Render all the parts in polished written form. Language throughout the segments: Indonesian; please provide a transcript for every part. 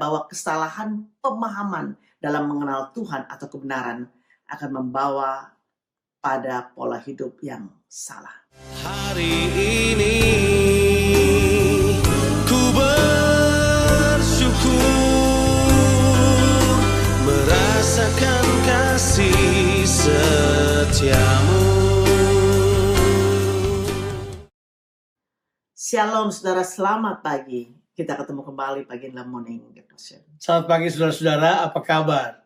bahwa kesalahan pemahaman dalam mengenal Tuhan atau kebenaran akan membawa pada pola hidup yang salah. Hari ini ku bersyukur merasakan kasih setiamu. Shalom saudara, selamat pagi. Kita ketemu kembali pagi dalam Morning Devotion. Selamat pagi saudara-saudara, apa kabar?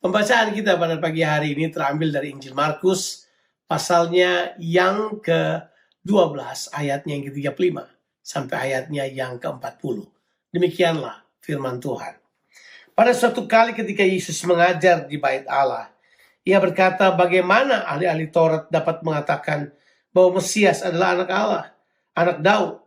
Pembacaan kita pada pagi hari ini terambil dari Injil Markus, pasalnya yang ke-12, ayatnya yang ke-35, sampai ayatnya yang ke-40. Demikianlah firman Tuhan. Pada suatu kali ketika Yesus mengajar di bait Allah, ia berkata, bagaimana ahli-ahli Taurat dapat mengatakan bahwa Mesias adalah anak Allah, anak Daud.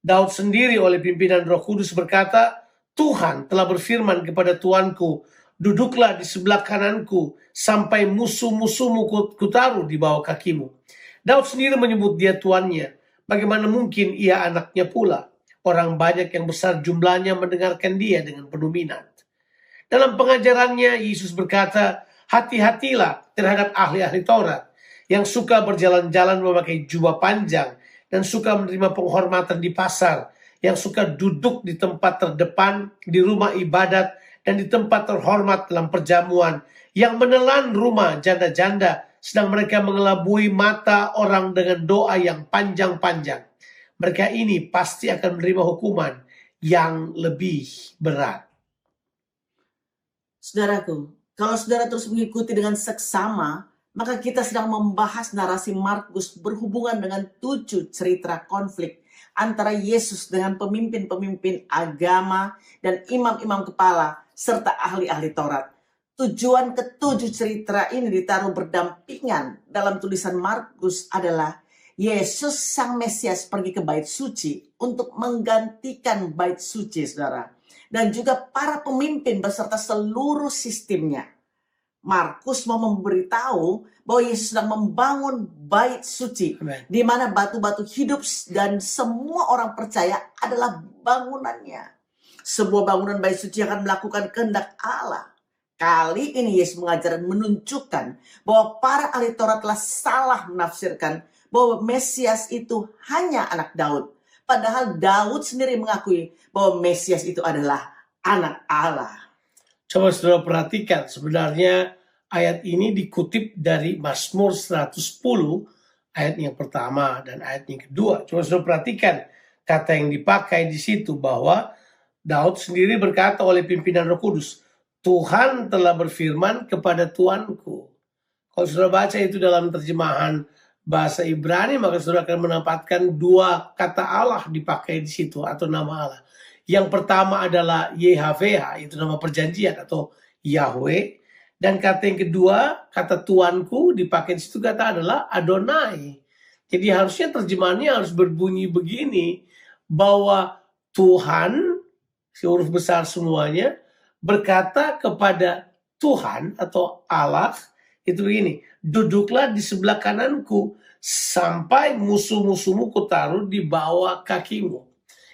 Daud sendiri oleh pimpinan Roh Kudus berkata, Tuhan telah berfirman kepada Tuanku, duduklah di sebelah kananku sampai musuh-musuhmu kutaruh di bawah kakimu. Daud sendiri menyebut dia tuannya. Bagaimana mungkin ia anaknya pula? Orang banyak yang besar jumlahnya mendengarkan dia dengan penuh minat. Dalam pengajarannya, Yesus berkata, hati-hatilah terhadap ahli-ahli Taurat yang suka berjalan-jalan memakai jubah panjang dan suka menerima penghormatan di pasar, yang suka duduk di tempat terdepan di rumah ibadat dan di tempat terhormat dalam perjamuan, yang menelan rumah janda-janda, sedang mereka mengelabui mata orang dengan doa yang panjang-panjang. Mereka ini pasti akan menerima hukuman yang lebih berat. Saudaraku, kalau saudara terus mengikuti dengan seksama, maka kita sedang membahas narasi Markus berhubungan dengan 7 cerita konflik antara Yesus dengan pemimpin-pemimpin agama dan imam-imam kepala serta ahli-ahli Taurat. Tujuan ke-7 cerita ini ditaruh berdampingan dalam tulisan Markus adalah Yesus Sang Mesias pergi ke bait suci untuk menggantikan bait suci, saudara. Dan juga para pemimpin beserta seluruh sistemnya. Markus mau memberitahu bahwa Yesus sedang membangun bait suci, di mana batu-batu hidup dan semua orang percaya adalah bangunannya. Sebuah bangunan bait suci akan melakukan kehendak Allah. Kali ini Yesus mengajar dan menunjukkan bahwa para ahli Taurat telah salah menafsirkan bahwa Mesias itu hanya anak Daud. Padahal Daud sendiri mengakui bahwa Mesias itu adalah anak Allah. Coba saudara perhatikan, sebenarnya ayat ini dikutip dari Mazmur 110, ayat yang pertama dan ayat yang kedua. Coba saudara perhatikan kata yang dipakai di situ, bahwa Daud sendiri berkata oleh pimpinan Roh Kudus, Tuhan telah berfirman kepada Tuanku. Kalau saudara baca itu dalam terjemahan bahasa Ibrani, maka saudara akan mendapatkan 2 kata Allah dipakai di situ atau nama Allah. Yang pertama adalah YHWH, itu nama perjanjian atau Yahweh. Dan kata yang kedua, kata Tuanku dipakai di situ kata adalah Adonai. Jadi harusnya terjemahannya harus berbunyi begini, bahwa Tuhan, si huruf besar semuanya, berkata kepada Tuhan atau Allah, itu begini, duduklah di sebelah kananku sampai musuh-musuhmu kutaruh di bawah kakimu.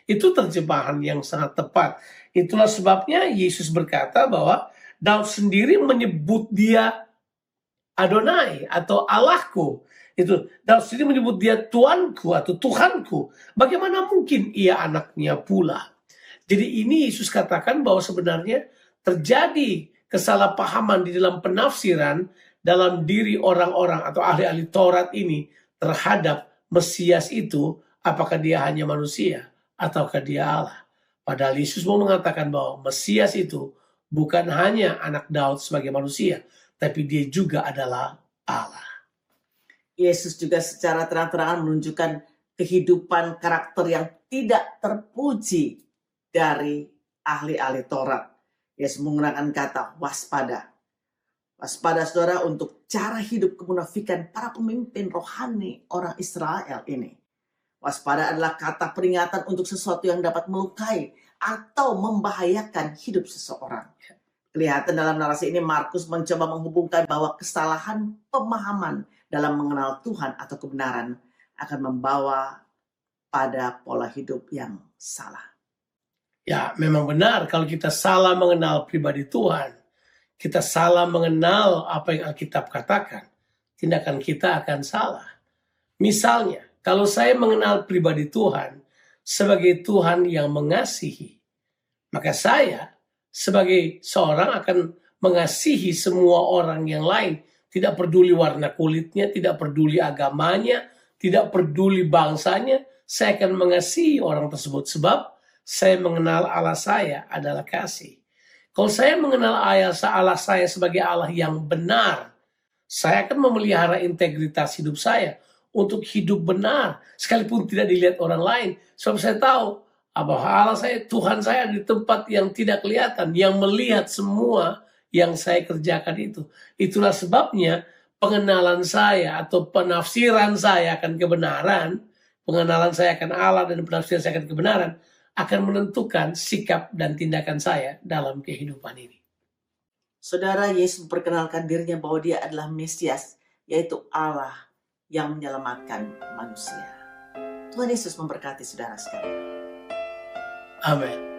Itu terjemahan yang sangat tepat. Itulah sebabnya Yesus berkata bahwa Daud sendiri menyebut dia Adonai atau Allahku. Itu Daud sendiri menyebut dia Tuanku atau Tuhanku. Bagaimana mungkin ia anaknya pula? Jadi ini Yesus katakan bahwa sebenarnya terjadi kesalahpahaman di dalam penafsiran dalam diri orang-orang atau ahli-ahli Taurat ini terhadap Mesias itu, apakah dia hanya manusia ataukah dia Allah. Padahal Yesus mau mengatakan bahwa Mesias itu bukan hanya anak Daud sebagai manusia, tapi dia juga adalah Allah. Yesus juga secara terang-terangan menunjukkan kehidupan karakter yang tidak terpuji dari ahli-ahli Taurat. Yesus menggunakan kata waspada. Waspada saudara untuk cara hidup kemunafikan para pemimpin rohani orang Israel ini. Waspada adalah kata peringatan untuk sesuatu yang dapat melukai atau membahayakan hidup seseorang. Kelihatan dalam narasi ini Markus mencoba menghubungkan bahwa kesalahan pemahaman dalam mengenal Tuhan atau kebenaran akan membawa pada pola hidup yang salah. Ya, memang benar kalau kita salah mengenal pribadi Tuhan, kita salah mengenal apa yang Alkitab katakan, tindakan kita akan salah. Misalnya, kalau saya mengenal pribadi Tuhan sebagai Tuhan yang mengasihi, maka saya sebagai seorang akan mengasihi semua orang yang lain. Tidak peduli warna kulitnya, tidak peduli agamanya, tidak peduli bangsanya. Saya akan mengasihi orang tersebut sebab saya mengenal Allah saya adalah kasih. Kalau saya mengenal Allah saya sebagai Allah yang benar, saya akan memelihara integritas hidup saya untuk hidup benar, sekalipun tidak dilihat orang lain. Sebab saya tahu bahwa Allah saya, Tuhan saya di tempat yang tidak kelihatan, yang melihat semua yang saya kerjakan itu. Itulah sebabnya pengenalan saya atau penafsiran saya akan kebenaran, pengenalan saya akan Allah dan penafsiran saya akan kebenaran, akan menentukan sikap dan tindakan saya dalam kehidupan ini. Saudara, Yesus memperkenalkan dirinya bahwa dia adalah Mesias, yaitu Allah yang menyelamatkan manusia. Tuhan Yesus memberkati saudara sekalian. Amin.